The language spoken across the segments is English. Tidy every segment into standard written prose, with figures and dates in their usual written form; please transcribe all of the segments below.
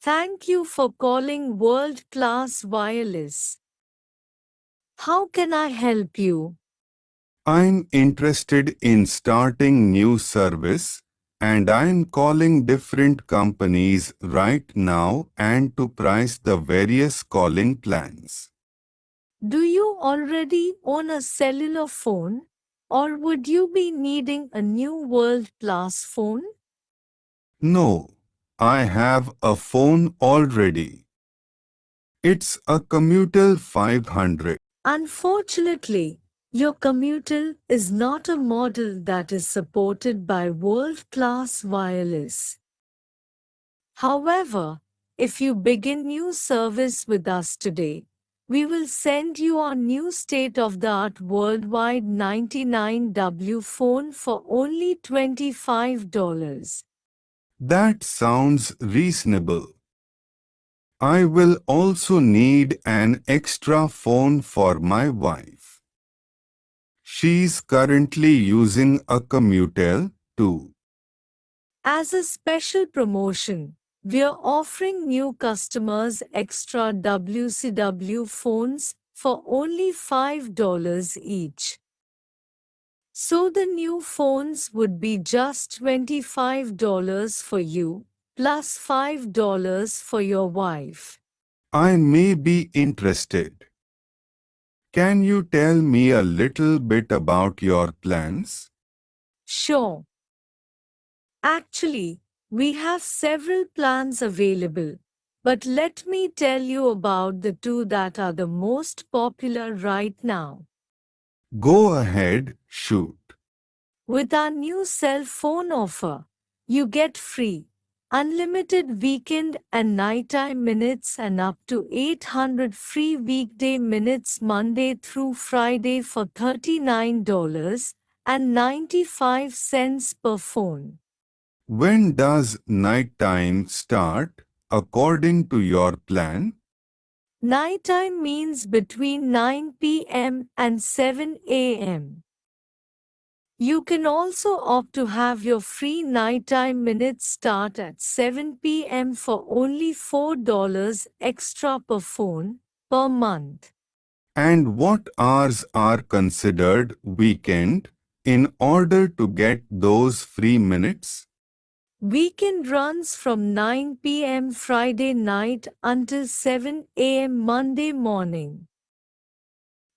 Thank you for calling World Class Wireless. How can I help you? I'm interested in starting new service and I'm calling different companies right now and to price the various calling plans. Do you already own a cellular phone? Or would you be needing a new World Class phone? No, I have a phone already. It's a Commutel 500. Unfortunately, your Commutel is not a model that is supported by World Class Wireless. However, if you begin new service with us today, we will send you our new state-of-the-art worldwide 99W phone for only $25. That sounds reasonable. I will also need an extra phone for my wife. She's currently using a Commutel too. As a special promotion, we are offering new customers extra WCW phones for only $5 each. So the new phones would be just $25 for you, plus $5 for your wife. I may be interested. Can you tell me a little bit about your plans? Sure. Actually, we have several plans available, but let me tell you about the two that are the most popular right now. Go ahead, shoot. With our new cell phone offer, you get free, unlimited weekend and nighttime minutes and up to 800 free weekday minutes Monday through Friday for $39.95 per phone. When does nighttime start, according to your plan? Nighttime means between 9 p.m. and 7 a.m. You can also opt to have your free nighttime minutes start at 7 p.m. for only $4 extra per phone per month. And what hours are considered weekend in order to get those free minutes? Weekend runs from 9 p.m. Friday night until 7 a.m. Monday morning.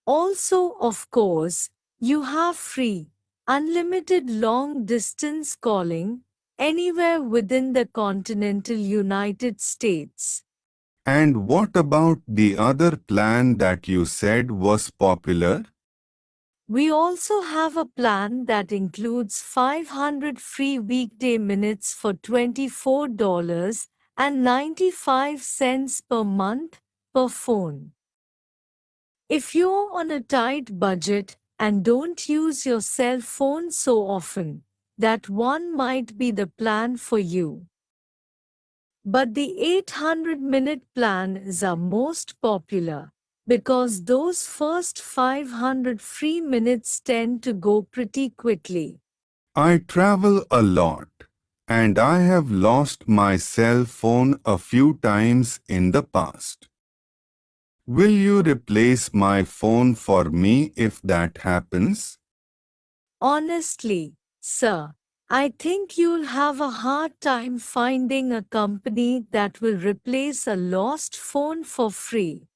Also, of course, you have free, unlimited long distance calling anywhere within the continental United States. And what about the other plan that you said was popular? We also have a plan that includes 500 free weekday minutes for $24.95 per month per phone. If you're on a tight budget and don't use your cell phone so often, that one might be the plan for you. But the 800-minute plan is our most popular because those first 500 free minutes tend to go pretty quickly. I travel a lot, and I have lost my cell phone a few times in the past. Will you replace my phone for me if that happens? Honestly, sir, I think you'll have a hard time finding a company that will replace a lost phone for free.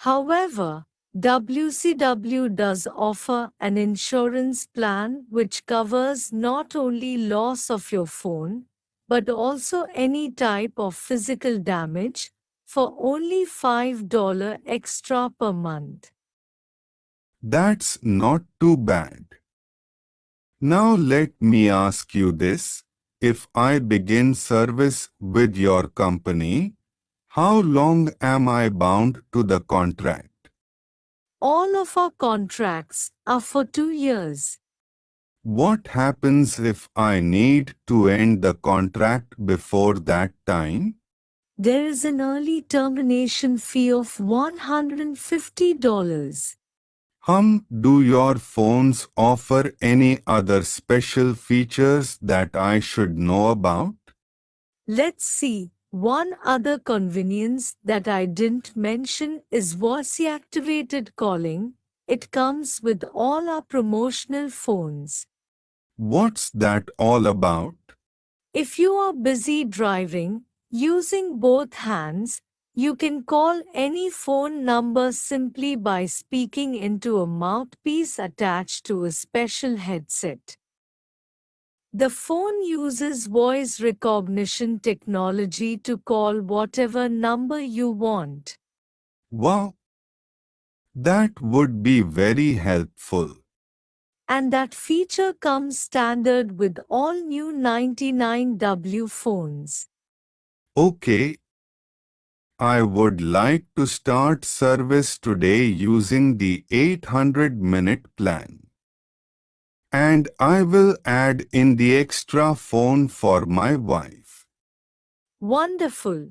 However, WCW does offer an insurance plan which covers not only loss of your phone, but also any type of physical damage for only $5 extra per month. That's not too bad. Now let me ask you this. If I begin service with your company, how long am I bound to the contract? All of our contracts are for 2 years. What happens if I need to end the contract before that time? There is an early termination fee of $150. Do your phones offer any other special features that I should know about? Let's see. One other convenience that I didn't mention is voice-activated calling. It comes with all our promotional phones. What's that all about? If you are busy driving, using both hands, you can call any phone number simply by speaking into a mouthpiece attached to a special headset. The phone uses voice recognition technology to call whatever number you want. Wow, that would be very helpful. And that feature comes standard with all new 99W phones. Okay, I would like to start service today using the 800-minute plan. And I will add in the extra phone for my wife. Wonderful.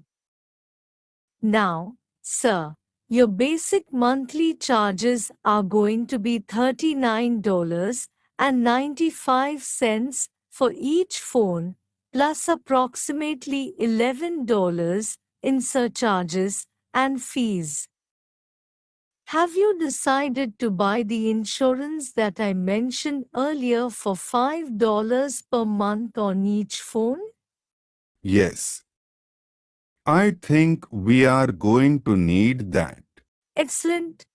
Now, sir, your basic monthly charges are going to be $39.95 for each phone, plus approximately $11 in surcharges and fees. Have you decided to buy the insurance that I mentioned earlier for $5 per month on each phone? Yes, I think we are going to need that. Excellent.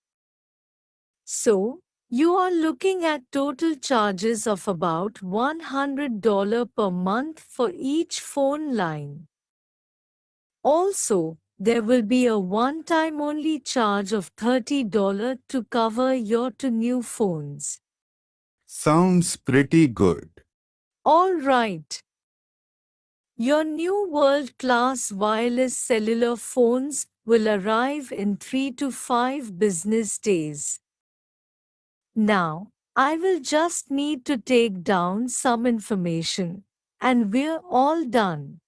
So, you are looking at total charges of about $100 per month for each phone line. Also, there will be a one-time only charge of $30 to cover your two new phones. Sounds pretty good. All right. Your new world-class wireless cellular phones will arrive in 3 to 5 business days. Now, I will just need to take down some information, and we're all done.